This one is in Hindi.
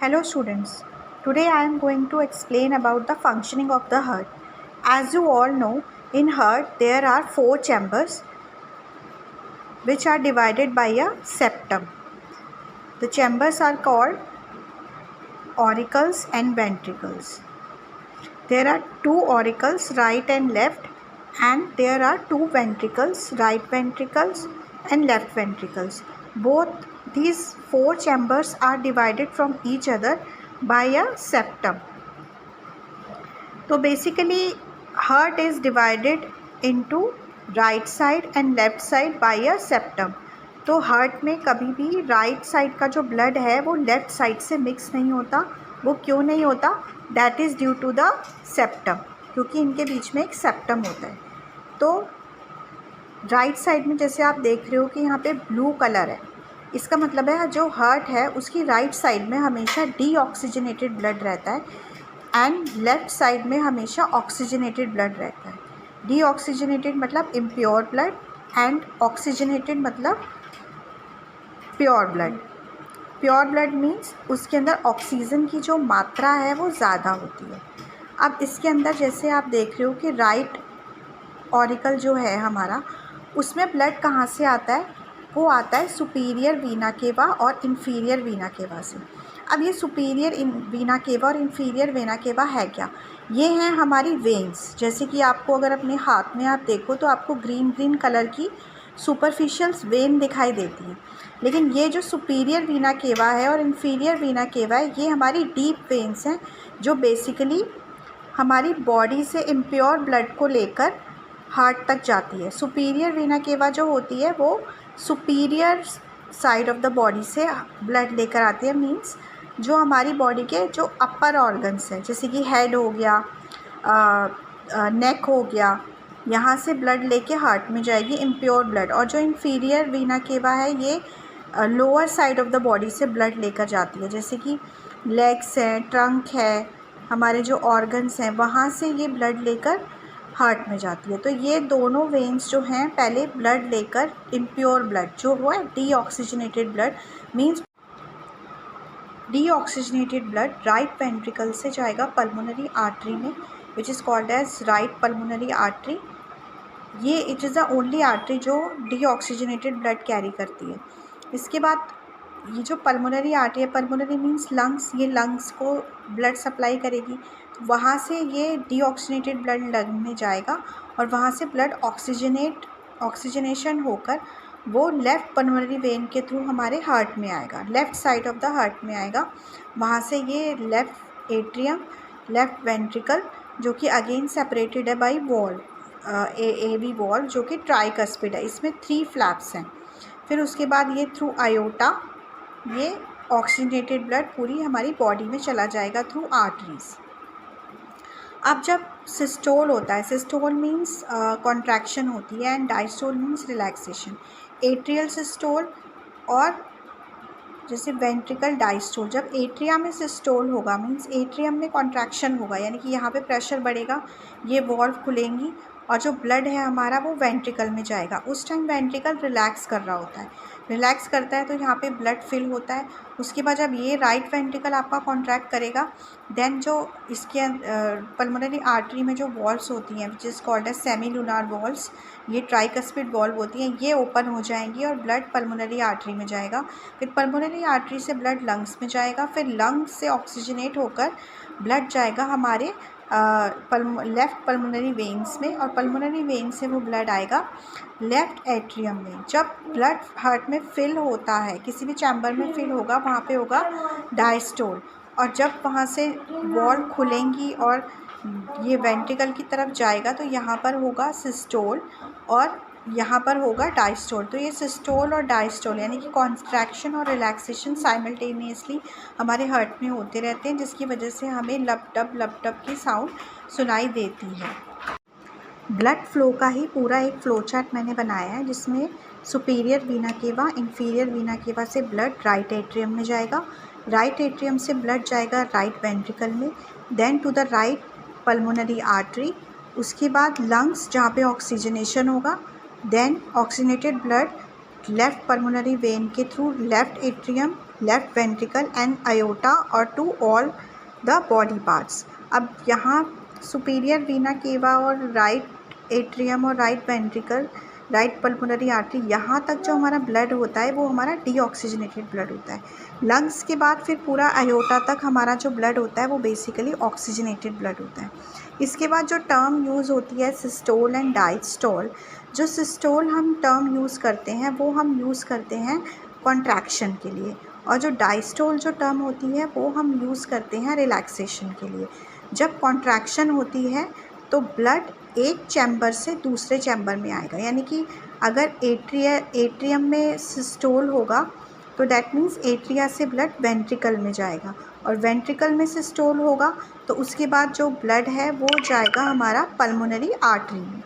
Hello students, today I am going to explain about the functioning of the heart. As you all know, in heart there are 4 chambers which are divided by a septum. The chambers are called auricles and ventricles. There are 2 auricles, right and left, and there are 2 ventricles, right ventricles and left ventricles. Both these 4 chambers are divided from each other by a septum. So basically heart is divided into right side and left side by a septum. तो हार्ट में कभी भी राइट साइड का जो ब्लड है वो लेफ़्ट साइड से मिक्स नहीं होता. वो क्यों नहीं होता? That is due to the septum, क्योंकि इनके बीच में एक सेप्टम होता है. तो राइट साइड में जैसे आप देख रहे हो कि यहाँ पे ब्लू कलर है, इसका मतलब है जो हार्ट है उसकी राइट साइड में हमेशा डीऑक्सीजनेटेड ब्लड रहता है एंड लेफ़्ट साइड में हमेशा ऑक्सीजनेटेड ब्लड रहता है. डीऑक्सीजनेटेड मतलब इम्प्योर ब्लड एंड ऑक्सीजनेटेड मतलब pure blood. Pure blood means उसके अंदर ऑक्सीजन की जो मात्रा है वो ज़्यादा होती है. अब इसके अंदर जैसे आप देख रहे हो कि राइट ऑरिकल जो है हमारा, उसमें ब्लड कहाँ से आता है? वो आता है सुपीरियर वीना केवा और इन्फीरियर वीना केवा से. अब ये सुपीरियर वीना केवा और इन्फीरियर वीना केवा है क्या? ये हैं हमारी वेन्स. जैसे कि आपको अगर अपने हाथ में आप देखो तो आपको ग्रीन ग्रीन कलर की सुपरफिशियल वेन दिखाई देती है, लेकिन ये जो सुपीरियर वीना केवा है और इन्फीरियर वीना केवा है ये हमारी डीप वेन्स हैं जो बेसिकली हमारी बॉडी से इम्प्योर ब्लड को लेकर हार्ट तक जाती है. सुपीरियर वीना केवा जो होती है वो superior side of the body से ब्लड लेकर आती है. मींस जो हमारी बॉडी के जो अपर ऑर्गन्स हैं जैसे कि हेड हो गया, नेक हो गया, यहाँ से ब्लड लेके हार्ट में जाएगी इम्प्योर ब्लड. और जो इन्फीरियर वीना केवा है ये lower side of the body से ब्लड लेकर जाती है, जैसे कि लेग्स हैं, ट्रंक है, हमारे जो ऑर्गन्स हैं वहाँ से ये ब्लड लेकर हार्ट में जाती है. तो ये दोनों वेन्स जो हैं पहले ब्लड लेकर इम्प्योर ब्लड जो हुआ है deoxygenated blood means deoxygenated blood right ventricle से जाएगा पल्मोनरी आर्टरी में which is called as right pulmonary artery. ये it is the only artery जो डीऑक्सीजनेटेड ब्लड कैरी करती है. इसके बाद ये जो पल्मोनरी आर्टरी है, पल्मोनरी मीन्स लंग्स, ये लंग्स को ब्लड सप्लाई करेगी. वहाँ से ये डीऑक्सीजनेटेड ब्लड लंग में जाएगा और वहाँ से ब्लड ऑक्सीजनेशन होकर वो लेफ़्ट पल्मोनरी वेन के थ्रू हमारे हार्ट में आएगा, left side of the heart में आएगा. वहाँ से ये लेफ़्ट एट्रियम, लेफ़्ट वेंट्रिकल जो कि अगेन सेपरेटेड है बाई वॉल, एवी वॉल जो कि ट्राइकस्पिड है. इसमें 3 फ्लैप्स हैं. फिर उसके बाद ये थ्रू आयोटा ये ऑक्सीजनेटेड ब्लड पूरी हमारी बॉडी में चला जाएगा थ्रू आर्टरीज़. अब जब सिस्टोल होता है, सिस्टोल मीन्स कॉन्ट्रैक्शन होती है and diastole means relaxation. Atrial systole और जैसे वेंट्रिकल डायस्टोल. जब एट्रिया में सिस्टोल होगा मीन्स एट्रियम में कॉन्ट्रैक्शन होगा, यानी कि यहाँ पे प्रेशर बढ़ेगा, ये वॉल्व खुलेंगी और जो ब्लड है हमारा वो वेंट्रिकल में जाएगा. उस टाइम वेंट्रिकल रिलैक्स कर रहा होता है, रिलैक्स करता है तो यहाँ पे ब्लड फिल होता है. उसके बाद जब ये राइट वेंट्रिकल आपका कॉन्ट्रैक्ट करेगा देन जो इसके पल्मोनरी आर्टरी में जो वॉल्व्स होती हैं which is called as semi lunar valves, ये ट्राइकस्पिड वॉल्व होती हैं, ये ओपन हो जाएंगी और ब्लड पल्मोनरी आर्टरी में जाएगा. फिर पल्मोनरी आर्टरी से ब्लड लंग्स में जाएगा, फिर लंग्स से ऑक्सीजनेट होकर ब्लड जाएगा हमारे लेफ़्ट पल्मोनरी वेन्स में और पल्मोनरी वेन से वो ब्लड आएगा लेफ़्ट एट्रियम में. जब ब्लड हार्ट में फिल होता है, किसी भी चैम्बर में फिल होगा वहाँ पे होगा डायस्टोल, और जब वहाँ से वॉल्व खुलेंगी और ये वेंट्रिकल की तरफ जाएगा तो यहाँ पर होगा सिस्टोल और यहाँ पर होगा डायस्टोल. तो ये सिस्टोल और डायस्टोल यानी कि कॉन्ट्रैक्शन और रिलैक्सेशन साइमल्टेनियसली हमारे हार्ट में होते रहते हैं, जिसकी वजह से हमें लप टप की साउंड सुनाई देती है. ब्लड फ्लो का ही पूरा एक फ्लो चार्ट मैंने बनाया है जिसमें सुपीरियर वीना केवा, इन्फीरियर वीना केवा से ब्लड राइट एट्रियम में जाएगा, राइट एट्रियम से ब्लड जाएगा राइट वेंट्रिकल में, then to the right pulmonary artery, उसके बाद लंग्स जहाँ पे ऑक्सीजनेशन होगा, then oxygenated blood left pulmonary vein के through left atrium left ventricle and aorta और to all the body parts. अब यहाँ सुपीरियर वीना केवा और राइट एट्रियम और right ventricle, right pulmonary artery, यहाँ तक जो हमारा ब्लड होता है वो हमारा डीऑक्सीजनेटेड ब्लड होता है। लंग्स के बाद फिर पूरा अयोटा तक हमारा जो ब्लड होता है वो बेसिकली ऑक्सीजनेटेड ब्लड होता है। इसके बाद जो टर्म यूज़ होती है सिस्टोल एंड डायस्टोल, जो सिस्टोल हम टर्म यूज़ करते हैं वो हम यूज़ करते हैं कॉन्ट्रैक्शन के लिए, और जो डायस्टोल जो टर्म होती है वो हम यूज़ करते हैं रिलैक्सेशन के लिए। जब कॉन्ट्रैक्शन होती है तो ब्लड एक चैम्बर से दूसरे चैम्बर में आएगा, यानी कि अगर एट्रियम में सिस्टोल होगा तो डैट मीन्स एट्रिया से ब्लड वेंट्रिकल में जाएगा, और वेंट्रिकल में सिस्टोल होगा तो उसके बाद जो ब्लड है वो जाएगा हमारा पल्मोनरी आर्टरी में।